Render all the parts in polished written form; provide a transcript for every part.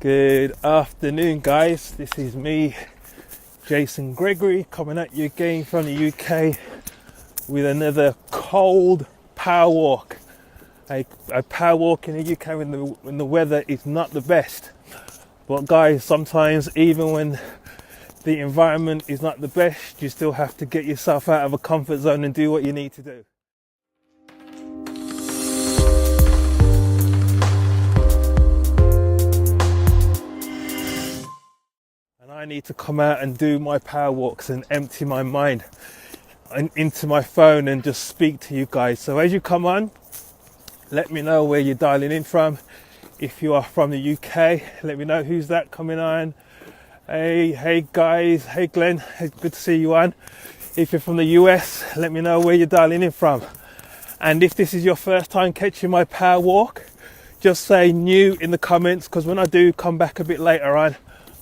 Good afternoon, guys. This is me, Jason Gregory, coming at you again from the UK with another cold power walk. A power walk in the UK when the weather is not the best. But guys, sometimes even when the environment is not the best, you still have to get yourself out of a comfort zone and do what you need to do. I need to come out and do my power walks and empty my mind and into my phone and just speak to you guys. So as you come on, let me know where you're dialing in from. If you are from the UK, let me know who's that coming on. Hey guys, hey Glenn, it's good to see you on. If you're from the US, let me know where you're dialing in from. And if this is your first time catching my power walk, just say new in the comments, because when I do come back a bit later on,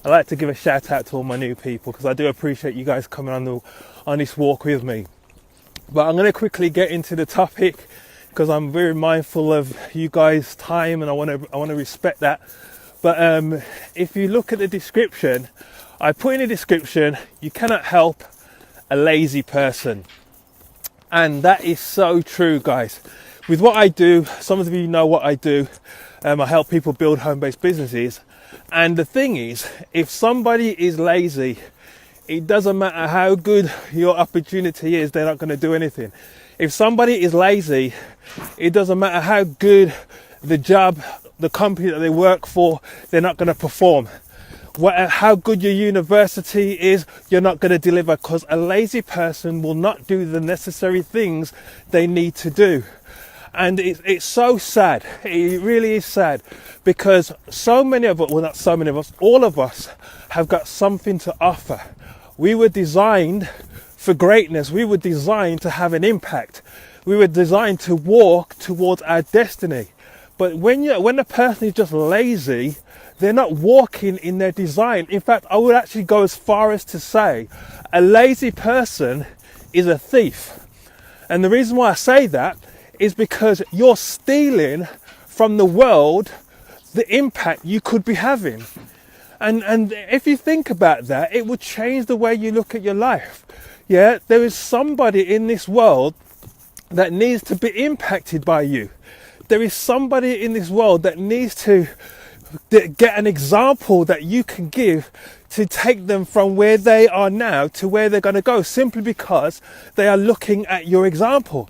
I like to give a shout out to all my new people because I do appreciate you guys coming on this walk with me. But I'm going to quickly get into the topic because I'm very mindful of you guys' time and I want to respect that. But if you look at the description, I put in the description, you cannot help a lazy person. And that is so true, guys. With what I do, some of you know what I do. I help people build home-based businesses. And the thing is, if somebody is lazy, it doesn't matter how good your opportunity is, they're not going to do anything. If somebody is lazy, it doesn't matter how good the job, the company that they work for, they're not going to perform. How good your university is, you're not going to deliver, because a lazy person will not do the necessary things they need to do. And it's so sad. It really is sad because so many of us, well, not so many of us, all of us have got something to offer. We were designed for greatness. We were designed to have an impact. We were designed to walk towards our destiny. But when a person is just lazy, they're not walking in their design. In fact, I would actually go as far as to say a lazy person is a thief. And the reason why I say that is because you're stealing from the world the impact you could be having. And if you think about that, it would change the way you look at your life. Yeah, there is somebody in this world that needs to be impacted by you. There is somebody in this world that needs to get an example that you can give to take them from where they are now to where they're going to go, simply because they are looking at your example.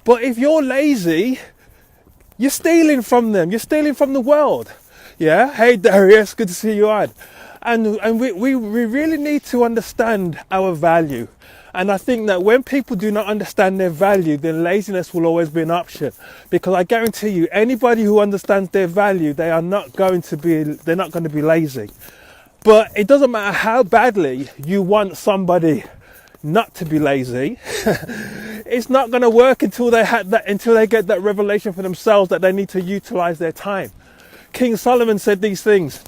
But if you're lazy, you're stealing from them. You're stealing from the world. Yeah. Hey, Darius, good to see you on. And we really need to understand our value. And I think that when people do not understand their value, then laziness will always be an option. Because I guarantee you, anybody who understands their value, they're not going to be lazy. But it doesn't matter how badly you want somebody not to be lazy. It's not going to work until they get that revelation for themselves that they need to utilize their time. King Solomon said these things.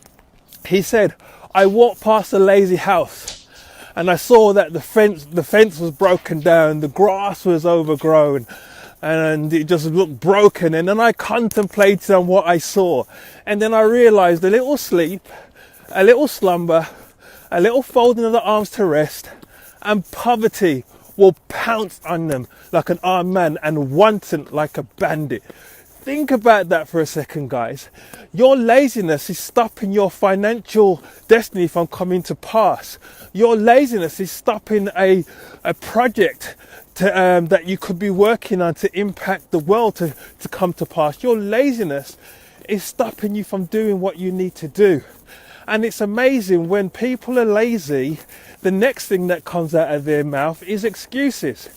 He said, I walked past a lazy house and I saw that the fence was broken down, the grass was overgrown, and it just looked broken. And then I contemplated on what I saw, and then I realized a little sleep, a little slumber, a little folding of the arms to rest, and poverty will pounce on them like an armed man and wanton like a bandit. Think about that for a second, guys. Your laziness is stopping your financial destiny from coming to pass. Your laziness is stopping a project that you could be working on to impact the world to come to pass. Your laziness is stopping you from doing what you need to do. And it's amazing when people are lazy, the next thing that comes out of their mouth is excuses.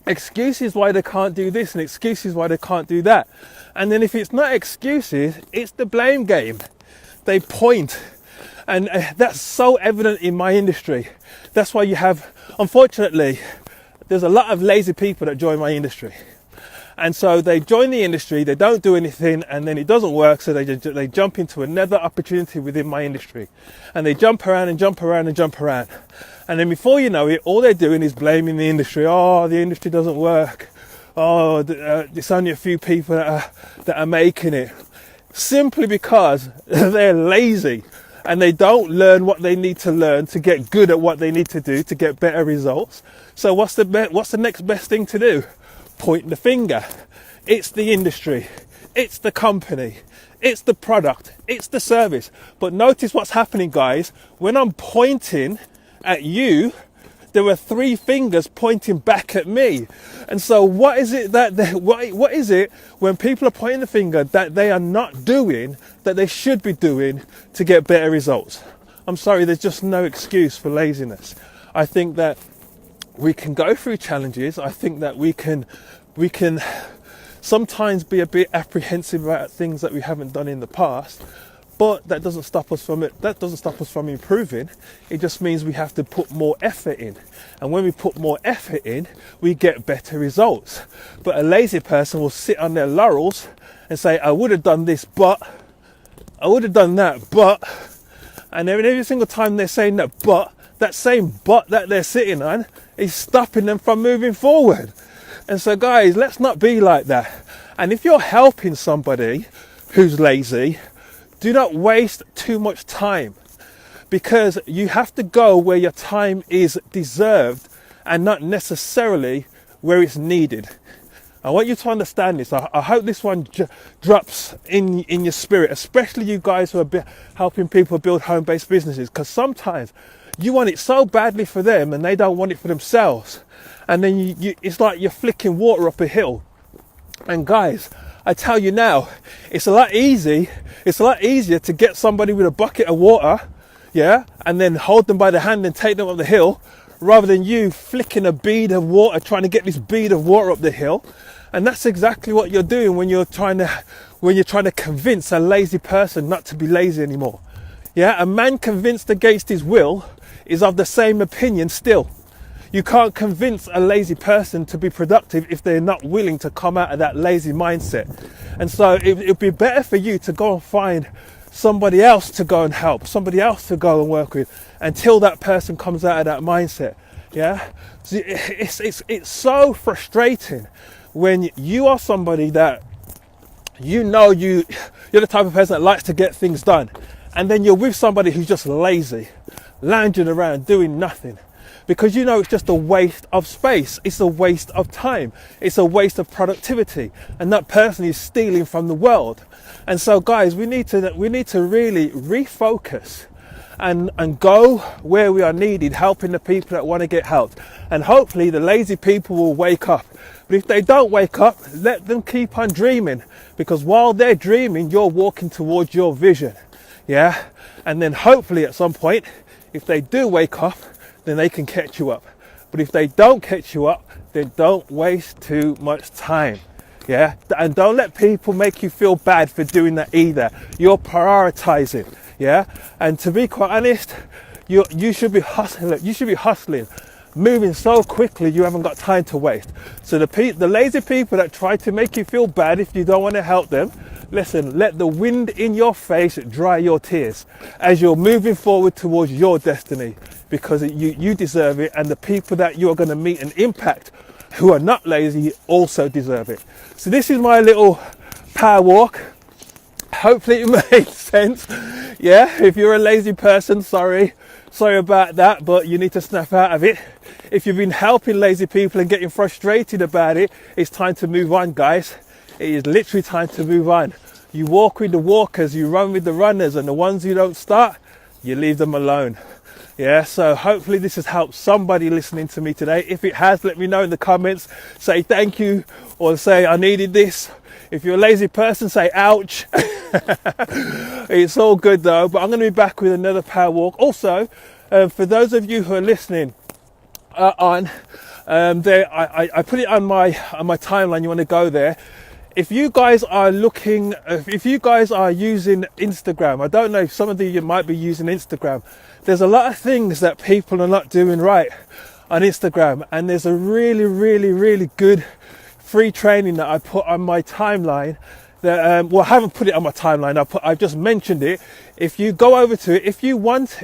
Excuses why they can't do this and excuses why they can't do that. And then if it's not excuses, it's the blame game. They point. And that's so evident in my industry. That's why you have, unfortunately, there's a lot of lazy people that join my industry. And so they join the industry, they don't do anything, and then it doesn't work, so they jump into another opportunity within my industry. And they jump around and jump around and jump around. And then before you know it, all they're doing is blaming the industry. Oh, the industry doesn't work. Oh, it's only a few people that are making it. simply because they're lazy and they don't learn what they need to learn to get good at what they need to do to get better results. So what's the next best thing to do? Point the finger. It's the industry, it's the company, it's the product, it's the service. But notice what's happening, guys. When I'm pointing at you, there were 3 fingers pointing back at me. And so what is it what is it when people are pointing the finger that they are not doing that they should be doing to get better results? I'm sorry, there's just no excuse for laziness. I think that we can go through challenges. I think that we can sometimes be a bit apprehensive about things that we haven't done in the past. But that doesn't stop us from it. That doesn't stop us from improving. It just means we have to put more effort in. And when we put more effort in, we get better results. But a lazy person will sit on their laurels and say, I would have done this, but I would have done that, but, and every single time they're saying that same but that they're sitting on is stopping them from moving forward. And so, guys, let's not be like that. And if you're helping somebody who's lazy, do not waste too much time, because you have to go where your time is deserved and not necessarily where it's needed. I want you to understand this. I hope this one drops in your spirit, especially you guys who are helping people build home-based businesses, because sometimes you want it so badly for them and they don't want it for themselves. And then it's like you're flicking water up a hill. And guys, I tell you now, it's a lot easier to get somebody with a bucket of water, and then hold them by the hand and take them up the hill, rather than you flicking a bead of water, trying to get this bead of water up the hill. And that's exactly what you're doing when you're trying to convince a lazy person not to be lazy anymore. A man convinced against his will is of the same opinion still. You can't convince a lazy person to be productive if they're not willing to come out of that lazy mindset. And so it'd be better for you to go and find somebody else to go and help, somebody else to go and work with, until that person comes out of that mindset. So it's so frustrating when you are somebody that you're the type of person that likes to get things done, and then you're with somebody who's just lazy, lounging around doing nothing. Because it's just a waste of space, it's a waste of time, it's a waste of productivity, and that person is stealing from the world. And so, guys, we need to really refocus and go where we are needed, helping the people that want to get helped. And hopefully the lazy people will wake up. But if they don't wake up, let them keep on dreaming, because while they're dreaming, you're walking towards your vision. And then hopefully at some point, if they do wake up, then they can catch you up. But if they don't catch you up, then don't waste too much time. And don't let people make you feel bad for doing that either. You're prioritizing. And to be quite honest, you should be hustling, moving so quickly you haven't got time to waste. So the lazy people that try to make you feel bad if you don't want to help them, listen, let the wind in your face dry your tears as you're moving forward towards your destiny, because you deserve it, and the people that you're going to meet and impact who are not lazy also deserve it. So this is my little power walk. Hopefully it made sense. If you're a lazy person, sorry about that, but you need to snap out of it. If you've been helping lazy people and getting frustrated about it, it's time to move on, guys. It is literally time to move on. You walk with the walkers, you run with the runners, and the ones who don't start, you leave them alone. So hopefully this has helped somebody listening to me today. If it has, let me know in the comments. Say thank you, or say I needed this. If you're a lazy person, say ouch. It's all good though, but I'm going to be back with another power walk. Also, for those of you who are listening I put it on my timeline. You want to go there. If you guys are using Instagram, I don't know if some of you might be using Instagram. There's a lot of things that people are not doing right on Instagram, and there's a really, really, really good free training that I put on my timeline well, I haven't put it on my timeline. I've just mentioned it. If you go over to it, if you want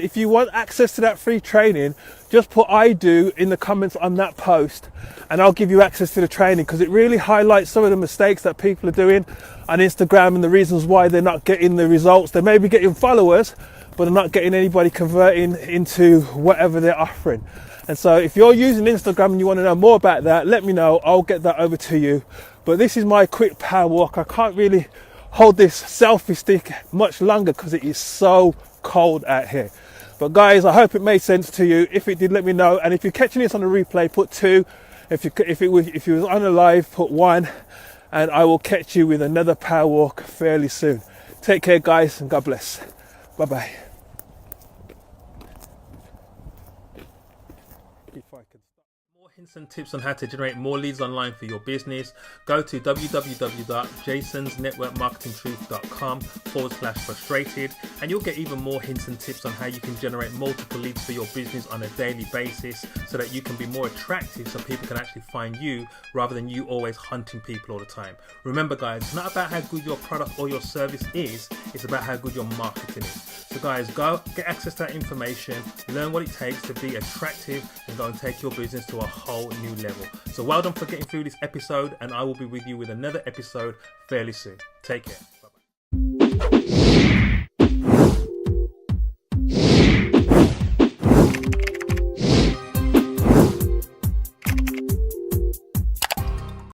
access to that free training, just put "I do" in the comments on that post, and I'll give you access to the training, because it really highlights some of the mistakes that people are doing on Instagram and the reasons why they're not getting the results. They may be getting followers, but they're not getting anybody converting into whatever they're offering. And so if you're using Instagram and you want to know more about that, let me know. I'll get that over to you. But this is my quick power walk. I can't really hold this selfie stick much longer because it is so cold out here. But guys, I hope it made sense to you. If it did, let me know. And if you're catching this on a replay, put 2. If you was on a live, put 1. And I will catch you with another power walk fairly soon. Take care, guys, and God bless. Bye-bye. More hints and tips on how to generate more leads online for your business, go to www.jasons-networkmarketing-truth.com/frustrated, and you'll get even more hints and tips on how you can generate multiple leads for your business on a daily basis, so that you can be more attractive, so people can actually find you rather than you always hunting people all the time. Remember guys, it's not about how good your product or your service is, it's about how good your marketing is. So guys, go get access to that information, learn what it takes to be attractive, and go and take your business to a whole new level. So well done for getting through this episode, and I will be with you with another episode fairly soon. Take care.